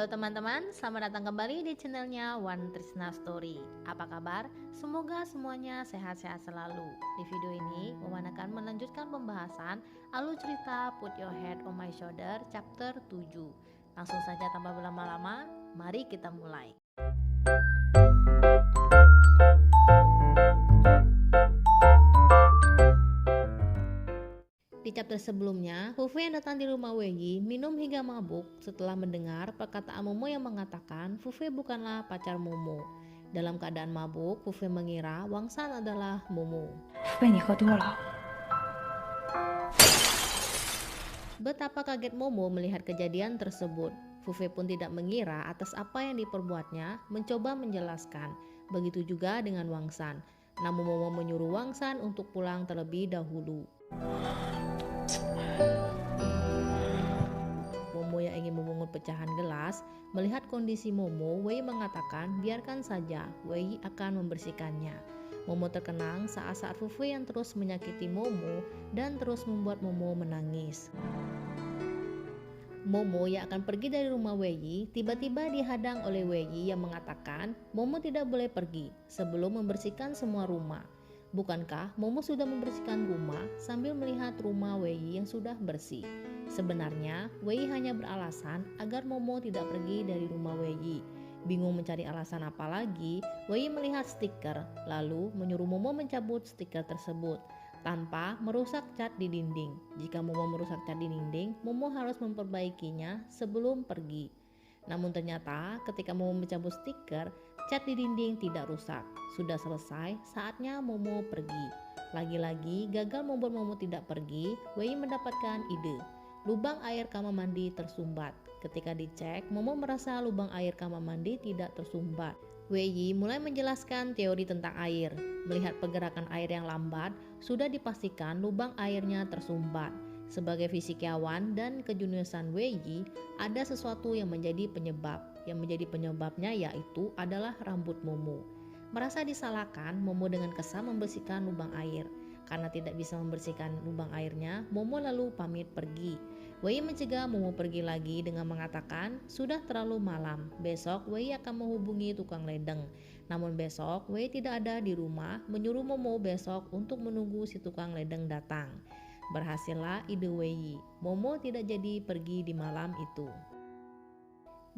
Halo teman-teman, selamat datang kembali di channelnya One Trisna Story. Apa kabar? Semoga semuanya sehat-sehat selalu. Di video ini, Wawan akan melanjutkan pembahasan alur cerita Put Your Head on My Shoulder chapter 7. Langsung saja tanpa berlama-lama, mari kita mulai. Di chapter sebelumnya, Fufu yang datang di rumah Wei minum hingga mabuk setelah mendengar perkataan Momo yang mengatakan Fufu bukanlah pacar Momo. Dalam keadaan mabuk, Fufu mengira Wang San adalah Momo. Betapa kaget Momo melihat kejadian tersebut. Fufu pun tidak mengira atas apa yang diperbuatnya, mencoba menjelaskan. Begitu juga dengan Wang San. Namun Momo menyuruh Wang San untuk pulang terlebih dahulu. Momo yang ingin memungut pecahan gelas, melihat kondisi Momo, Wei mengatakan biarkan saja, Wei akan membersihkannya. Momo terkenang saat-saat Fufu yang terus menyakiti Momo dan terus membuat Momo menangis. Momo yang akan pergi dari rumah Wei tiba-tiba dihadang oleh Wei yang mengatakan Momo tidak boleh pergi sebelum membersihkan semua rumah. Bukankah Momo sudah membersihkan rumah sambil melihat rumah Wei yang sudah bersih? Sebenarnya Wei hanya beralasan agar Momo tidak pergi dari rumah Wei. Bingung mencari alasan apa lagi, Wei melihat stiker lalu menyuruh Momo mencabut stiker tersebut tanpa merusak cat di dinding. Jika Momo merusak cat di dinding, Momo harus memperbaikinya sebelum pergi. Namun ternyata ketika Momo mencabut stiker, cat di dinding tidak rusak. Sudah selesai, saatnya Momo pergi. Lagi-lagi gagal membuat Momo tidak pergi, Wei mendapatkan ide. Lubang air kamar mandi tersumbat. Ketika dicek, Momo merasa lubang air kamar mandi tidak tersumbat. Wei mulai menjelaskan teori tentang air. Melihat pergerakan air yang lambat, sudah dipastikan lubang airnya tersumbat. Sebagai fisikawan dan kejeniusan Wei, ada sesuatu yang menjadi penyebab. Yang menjadi penyebabnya yaitu adalah rambut Momo. Merasa disalahkan, Momo dengan kesal membersihkan lubang air. Karena tidak bisa membersihkan lubang airnya, Momo lalu pamit pergi. Wei mencegah Momo pergi lagi dengan mengatakan sudah terlalu malam. Besok Wei akan menghubungi tukang ledeng. Namun besok Wei tidak ada di rumah, menyuruh Momo besok untuk menunggu si tukang ledeng datang. Berhasillah ide Wei. Momo tidak jadi pergi di malam itu.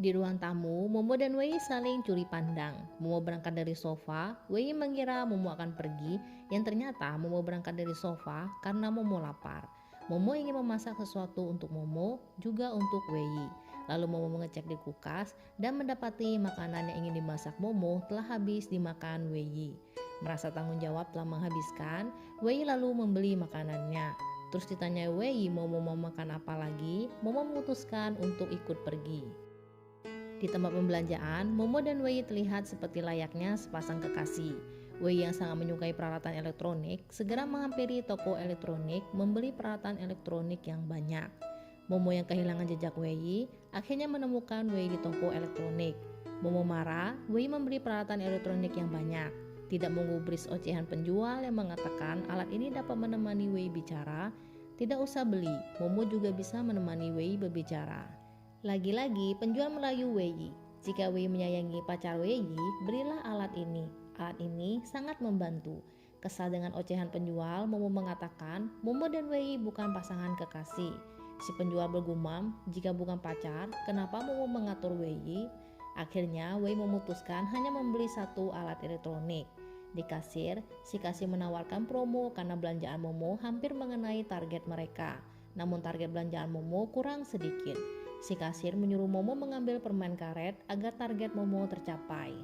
Di ruang tamu, Momo dan Wei saling curi pandang. Momo berangkat dari sofa, Wei mengira Momo akan pergi, yang ternyata Momo berangkat dari sofa karena Momo lapar. Momo ingin memasak sesuatu untuk Momo, juga untuk Wei. Lalu Momo mengecek di kulkas dan mendapati makanan yang ingin dimasak Momo telah habis dimakan Wei. Merasa tanggung jawab telah menghabiskan, Wei lalu membeli makanannya. Terus ditanya Wei Momo mau makan apa lagi, Momo memutuskan untuk ikut pergi. Di tempat pembelanjaan, Momo dan Wei terlihat seperti layaknya sepasang kekasih. Wei yang sangat menyukai peralatan elektronik segera menghampiri toko elektronik membeli peralatan elektronik yang banyak. Momo yang kehilangan jejak Wei akhirnya menemukan Wei di toko elektronik. Momo marah, Wei membeli peralatan elektronik yang banyak. Tidak menggubris ocehan penjual yang mengatakan alat ini dapat menemani Wei bicara. Tidak usah beli, Momo juga bisa menemani Wei berbicara. Lagi-lagi penjual melayu Wei. Jika Wei menyayangi pacar Wei, berilah alat ini. Alat ini sangat membantu. Kesal dengan ocehan penjual, Momo mengatakan Momo dan Wei bukan pasangan kekasih. Si penjual bergumam, jika bukan pacar, kenapa Momo mengatur Wei? Akhirnya Wei memutuskan hanya membeli satu alat elektronik. Di kasir, si kasir menawarkan promo karena belanjaan Momo hampir mengenai target mereka. Namun target belanjaan Momo kurang sedikit. Si kasir menyuruh Momo mengambil permen karet agar target Momo tercapai.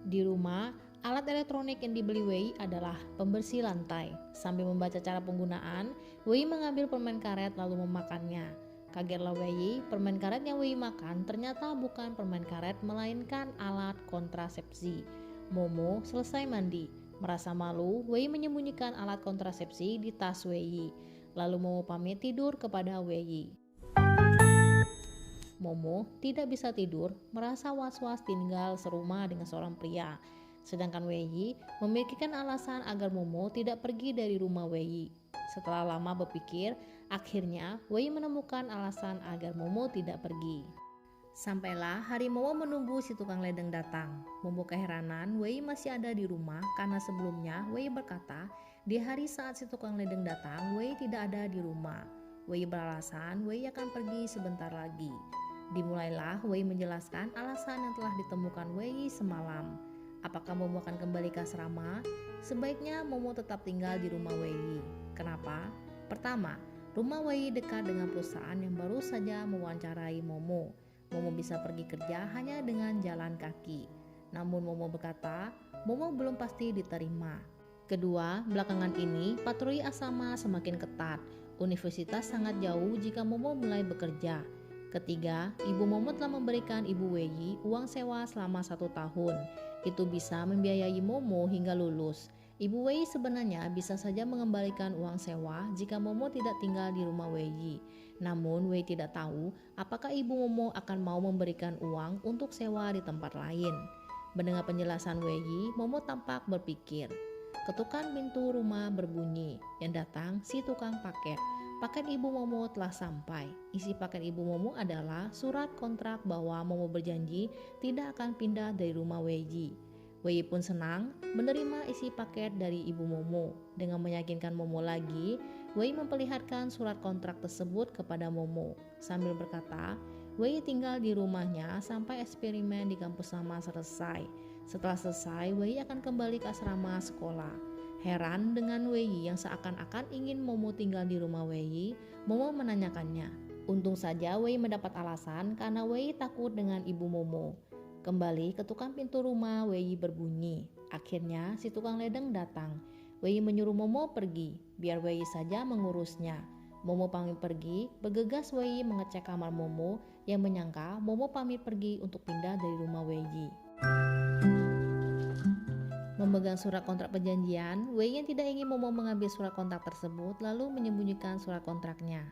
Di rumah, alat elektronik yang dibeli Wei adalah pembersih lantai. Sambil membaca cara penggunaan, Wei mengambil permen karet lalu memakannya. Kagetlah Wei, permen karet yang Wei makan ternyata bukan permen karet melainkan alat kontrasepsi. Momo selesai mandi. Merasa malu, Wei menyembunyikan alat kontrasepsi di tas Wei. Lalu Momo pamit tidur kepada Wei. Momo tidak bisa tidur, merasa was-was tinggal serumah dengan seorang pria. Sedangkan Wei memikirkan alasan agar Momo tidak pergi dari rumah Wei. Setelah lama berpikir, akhirnya Wei menemukan alasan agar Momo tidak pergi. Sampailah hari Momo menunggu si tukang ledeng datang. Momo keheranan Wei masih ada di rumah karena sebelumnya Wei berkata di hari saat si tukang ledeng datang Wei tidak ada di rumah. Wei beralasan Wei akan pergi sebentar lagi. Dimulailah Wei menjelaskan alasan yang telah ditemukan Wei semalam. Apakah Momo akan kembali ke asrama? Sebaiknya Momo tetap tinggal di rumah Wei. Kenapa? Pertama, rumah Wei dekat dengan perusahaan yang baru saja mewawancarai Momo. Momo bisa pergi kerja hanya dengan jalan kaki. Namun Momo berkata, Momo belum pasti diterima. Kedua, belakangan ini patroli asrama semakin ketat. Universitas sangat jauh jika Momo mulai bekerja. Ketiga, ibu Momo telah memberikan ibu Wei uang sewa selama 1 tahun. Itu bisa membiayai Momo hingga lulus. Ibu Wei sebenarnya bisa saja mengembalikan uang sewa jika Momo tidak tinggal di rumah Wei. Namun Wei tidak tahu apakah ibu Momo akan mau memberikan uang untuk sewa di tempat lain. Mendengar penjelasan Wei, Momo tampak berpikir. Ketukan pintu rumah berbunyi. Yang datang si tukang paket. Paket ibu Momo telah sampai. Isi paket ibu Momo adalah surat kontrak bahwa Momo berjanji tidak akan pindah dari rumah Wei. Wei pun senang menerima isi paket dari ibu Momo. Dengan meyakinkan Momo lagi, Wei memperlihatkan surat kontrak tersebut kepada Momo. Sambil berkata, Wei tinggal di rumahnya sampai eksperimen di kampus sama selesai. Setelah selesai, Wei akan kembali ke asrama sekolah. Heran dengan Wei yang seakan-akan ingin Momo tinggal di rumah Wei, Momo menanyakannya. Untung saja Wei mendapat alasan karena Wei takut dengan ibu Momo. Kembali ketukan pintu rumah Wei berbunyi. Akhirnya si tukang ledeng datang. Wei menyuruh Momo pergi, biar Wei saja mengurusnya. Momo pamit pergi, bergegas Wei mengecek kamar Momo yang menyangka Momo pamit pergi untuk pindah dari rumah Wei. Memegang surat kontrak perjanjian, Wei yang tidak ingin Momo mengambil surat kontrak tersebut lalu menyembunyikan surat kontraknya.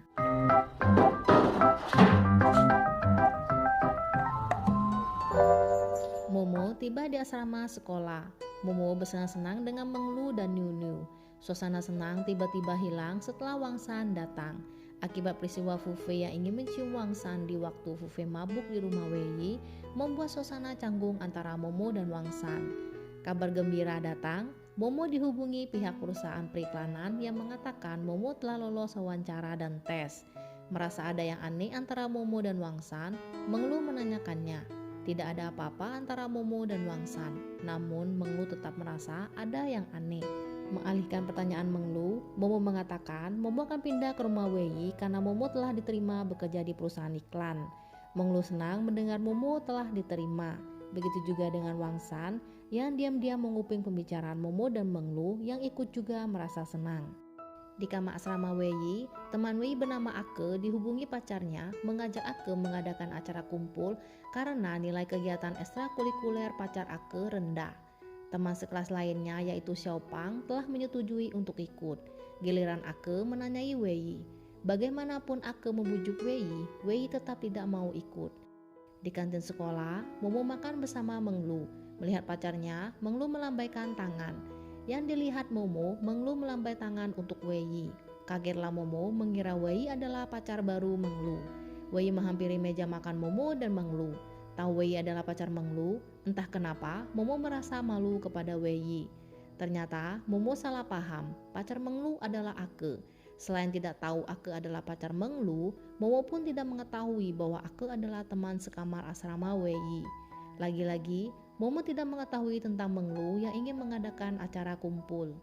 Momo tiba di asrama sekolah. Momo bersenang-senang dengan Menglu dan Niu. Suasana senang tiba-tiba hilang setelah Wang San datang. Akibat peristiwa Fu Fei yang ingin mencium Wang San di waktu Fu Fei mabuk di rumah Wei, membuat suasana canggung antara Momo dan Wang San. Kabar gembira datang, Momo dihubungi pihak perusahaan periklanan yang mengatakan Momo telah lolos wawancara dan tes. Merasa ada yang aneh antara Momo dan Wang San, Menglu menanyakannya. Tidak ada apa-apa antara Momo dan Wang San, namun Menglu tetap merasa ada yang aneh. Mengalihkan pertanyaan Menglu, Momo mengatakan Momo akan pindah ke rumah Wei karena Momo telah diterima bekerja di perusahaan iklan. Menglu senang mendengar Momo telah diterima. Begitu juga dengan Wang San yang diam-diam menguping pembicaraan Momo dan Menglu yang ikut juga merasa senang. Di kamar asrama Wei, teman Wei bernama Ake dihubungi pacarnya mengajak Ake mengadakan acara kumpul karena nilai kegiatan ekstrakurikuler pacar Ake rendah. Teman sekelas lainnya yaitu Xiao Pang telah menyetujui untuk ikut. Giliran Ake menanyai Wei. Bagaimanapun Ake membujuk Wei tetap tidak mau ikut. Di kantin sekolah, Momo makan bersama Menglu. Melihat pacarnya, Menglu melambaikan tangan. Yang dilihat Momo, Menglu melambai tangan untuk Wei. Kagetlah Momo mengira Wei adalah pacar baru Menglu. Wei menghampiri meja makan Momo dan Menglu. Tahu Wei adalah pacar Menglu, entah kenapa Momo merasa malu kepada Wei. Ternyata Momo salah paham, pacar Menglu adalah Ake. Selain tidak tahu Ake adalah pacar Menglu, Momo pun tidak mengetahui bahwa Ake adalah teman sekamar asrama Wei. Lagi-lagi, Momo tidak mengetahui tentang Menglu yang ingin mengadakan acara kumpul.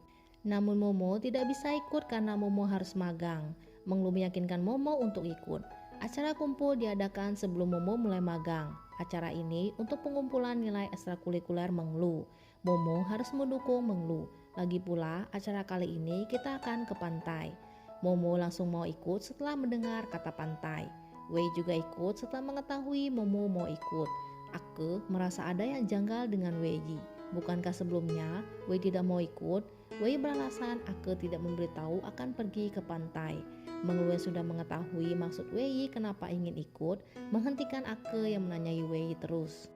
Namun Momo tidak bisa ikut karena Momo harus magang. Menglu meyakinkan Momo untuk ikut. Acara kumpul diadakan sebelum Momo mulai magang. Acara ini untuk pengumpulan nilai ekstrakurikuler Menglu. Momo harus mendukung Menglu. Lagi pula acara kali ini kita akan ke pantai. Momo langsung mau ikut setelah mendengar kata pantai. Wei juga ikut setelah mengetahui Momo mau ikut. Ake merasa ada yang janggal dengan Wei. Bukankah sebelumnya Wei tidak mau ikut? Wei beralasan Ake tidak memberitahu akan pergi ke pantai. Menglu yang sudah mengetahui maksud Wei kenapa ingin ikut, menghentikan Ake yang menanyai Wei terus.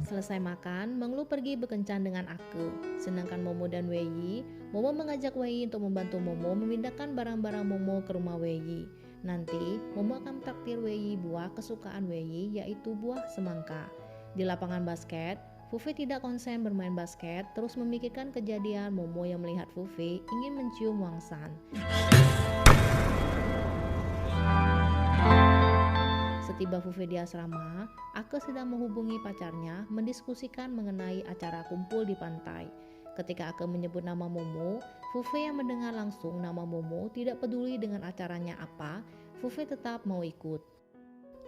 Selesai makan, Menglu pergi berkencan dengan Ake. Sedangkan Momo dan Wei, Momo mengajak Wei untuk membantu Momo memindahkan barang-barang Momo ke rumah Wei. Nanti Momo akan traktir Wei buah kesukaan Wei, yaitu buah semangka. Di lapangan basket, Fufe tidak konsen bermain basket, terus memikirkan kejadian Momo yang melihat Fufe ingin mencium Wangsan. Setiba Fufe di asrama, Ake sedang menghubungi pacarnya mendiskusikan mengenai acara kumpul di pantai. Ketika Ake menyebut nama Momo, Fufe yang mendengar langsung nama Momo tidak peduli dengan acaranya apa, Fufe tetap mau ikut.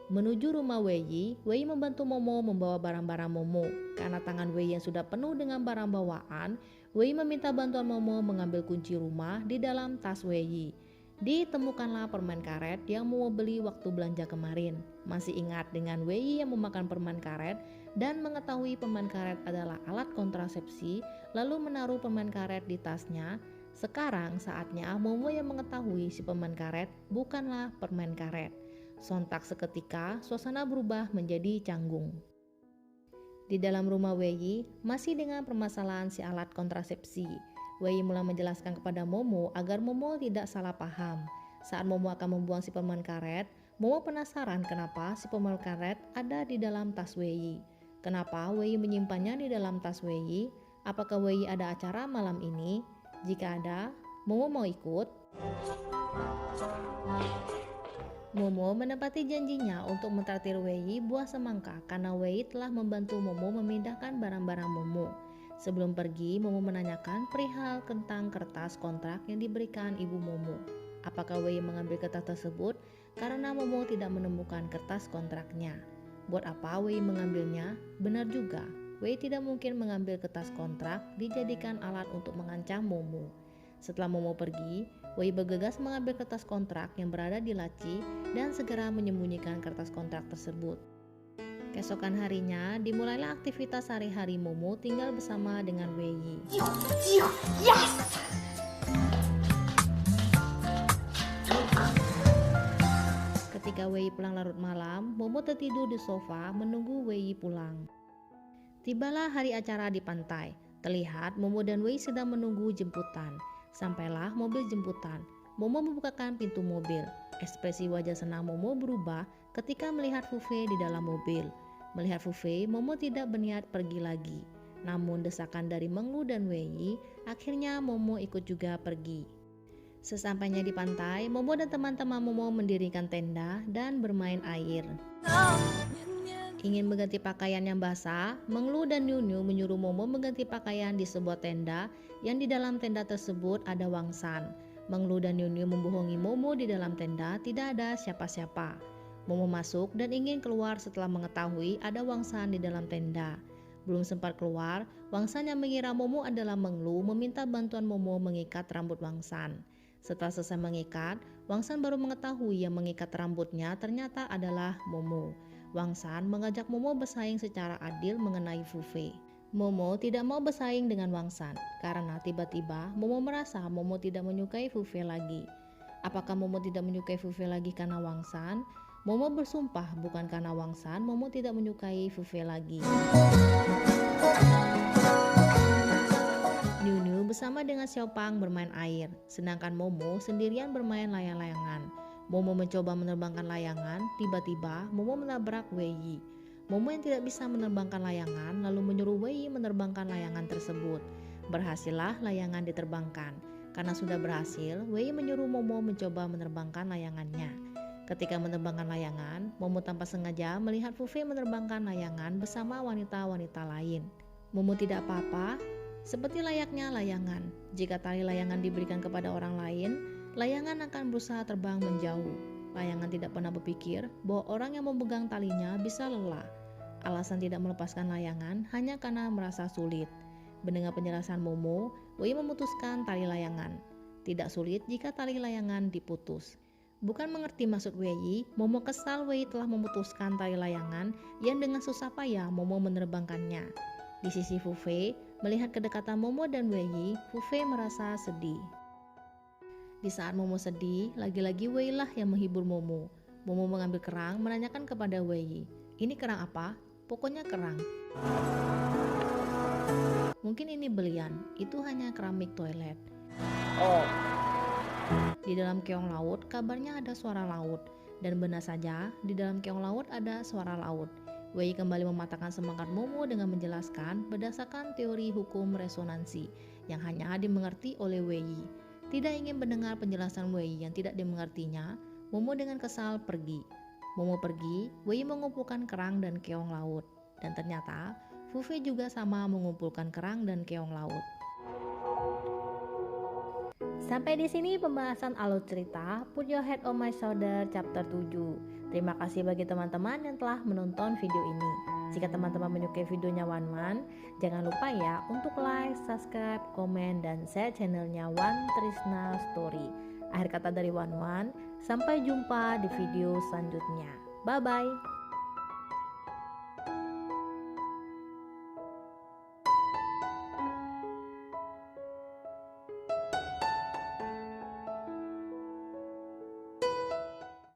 Menuju rumah Wei membantu Momo membawa barang-barang Momo. Karena tangan Wei yang sudah penuh dengan barang bawaan, Wei meminta bantuan Momo mengambil kunci rumah di dalam tas Wei. Ditemukanlah permen karet yang Momo beli waktu belanja kemarin. Masih ingat dengan Wei yang memakan permen karet dan mengetahui permen karet adalah alat kontrasepsi, lalu menaruh permen karet di tasnya. Sekarang saatnya Momo yang mengetahui si permen karet bukanlah permen karet. Sontak seketika suasana berubah menjadi canggung. Di dalam rumah Wei masih dengan permasalahan si alat kontrasepsi. Wei mulai menjelaskan kepada Momo agar Momo tidak salah paham. Saat Momo akan membuang si permen karet, Momo penasaran kenapa si permen karet ada di dalam tas Wei. Kenapa Wei menyimpannya di dalam tas Wei? Apakah Wei ada acara malam ini? Jika ada, Momo mau ikut. Momo menepati janjinya untuk mentraktir Wei buah semangka karena Wei telah membantu Momo memindahkan barang-barang Momo. Sebelum pergi, Momo menanyakan perihal tentang kertas kontrak yang diberikan ibu Momo. Apakah Wei mengambil kertas tersebut? Karena Momo tidak menemukan kertas kontraknya. Buat apa Wei mengambilnya? Benar juga, Wei tidak mungkin mengambil kertas kontrak dijadikan alat untuk mengancam Momo. Setelah Momo pergi, Wei bergegas mengambil kertas kontrak yang berada di laci dan segera menyembunyikan kertas kontrak tersebut. Keesokan harinya, dimulailah aktivitas hari-hari Momo tinggal bersama dengan Wei. Yes! Ketika Wei pulang larut malam, Momo tertidur di sofa menunggu Wei pulang. Tibalah hari acara di pantai. Terlihat Momo dan Wei sedang menunggu jemputan. Sampailah mobil jemputan. Momo membukakan pintu mobil. Ekspresi wajah senang Momo berubah ketika melihat Fufe di dalam mobil. Melihat Fufe, Momo tidak berniat pergi lagi. Namun desakan dari Menglu dan Wei, akhirnya Momo ikut juga pergi. Sesampainya di pantai, Momo dan teman-teman Momo mendirikan tenda dan bermain air. Ingin mengganti pakaian yang basah, Menglu dan Nyunyu menyuruh Momo mengganti pakaian di sebuah tenda yang di dalam tenda tersebut ada Wangsan. Menglu dan Nyunyu membohongi Momo di dalam tenda tidak ada siapa-siapa. Momo masuk dan ingin keluar setelah mengetahui ada Wangsan di dalam tenda. Belum sempat keluar, Wangsan yang mengira Momo adalah Menglu meminta bantuan Momo mengikat rambut Wangsan. Setelah selesai mengikat, Wangsan baru mengetahui yang mengikat rambutnya ternyata adalah Momo. Wangsan mengajak Momo bersaing secara adil mengenai Fufe. Momo tidak mau bersaing dengan Wangsan karena tiba-tiba Momo merasa Momo tidak menyukai Fufe lagi. Apakah Momo tidak menyukai Fufe lagi karena Wangsan? Momo bersumpah bukan karena Wangsan Momo tidak menyukai Fufe lagi. Nyunyu bersama dengan Xiaopang bermain air, sedangkan Momo sendirian bermain layang-layangan. Momo mencoba menerbangkan layangan, tiba-tiba Momo menabrak Wei. Momo yang tidak bisa menerbangkan layangan lalu menyuruh Wei menerbangkan layangan tersebut. Berhasillah layangan diterbangkan. Karena sudah berhasil, Wei menyuruh Momo mencoba menerbangkan layangannya. Ketika menerbangkan layangan, Momo tanpa sengaja melihat Fufe menerbangkan layangan bersama wanita-wanita lain. Momo tidak apa-apa, seperti layaknya layangan. Jika tali layangan diberikan kepada orang lain, layangan akan berusaha terbang menjauh. Layangan tidak pernah berpikir bahwa orang yang memegang talinya bisa lelah. Alasan tidak melepaskan layangan hanya karena merasa sulit. Mendengar penjelasan Momo, Wei memutuskan tali layangan. Tidak sulit jika tali layangan diputus. Bukan mengerti maksud Wei, Momo kesal Wei telah memutuskan tali layangan yang dengan susah payah Momo menerbangkannya. Di sisi Fufe, melihat kedekatan Momo dan Wei, Fufe merasa sedih. Di saat Momo sedih, lagi-lagi Wei lah yang menghibur Momo. Momo mengambil kerang menanyakan kepada Wei, "Ini kerang apa?" "Pokoknya kerang." "Mungkin ini belian, itu hanya keramik toilet." "Oh." Di dalam keong laut, kabarnya ada suara laut. Dan benar saja, di dalam keong laut ada suara laut. Wei kembali mematahkan semangat Momo dengan menjelaskan berdasarkan teori hukum resonansi yang hanya dimengerti oleh Wei. Tidak ingin mendengar penjelasan Wei yang tidak dimengertinya, Momo dengan kesal pergi. Momo pergi, Wei mengumpulkan kerang dan keong laut. Dan ternyata, Fufei juga sama mengumpulkan kerang dan keong laut. Sampai di sini pembahasan alur cerita Put Your Head on My Shoulder chapter 7. Terima kasih bagi teman-teman yang telah menonton video ini. Jika teman-teman menyukai videonya Wan Wan, jangan lupa ya untuk like, subscribe, komen, dan share channelnya Wan Trisna Story. Akhir kata dari Wan Wan, sampai jumpa di video selanjutnya. Bye-bye.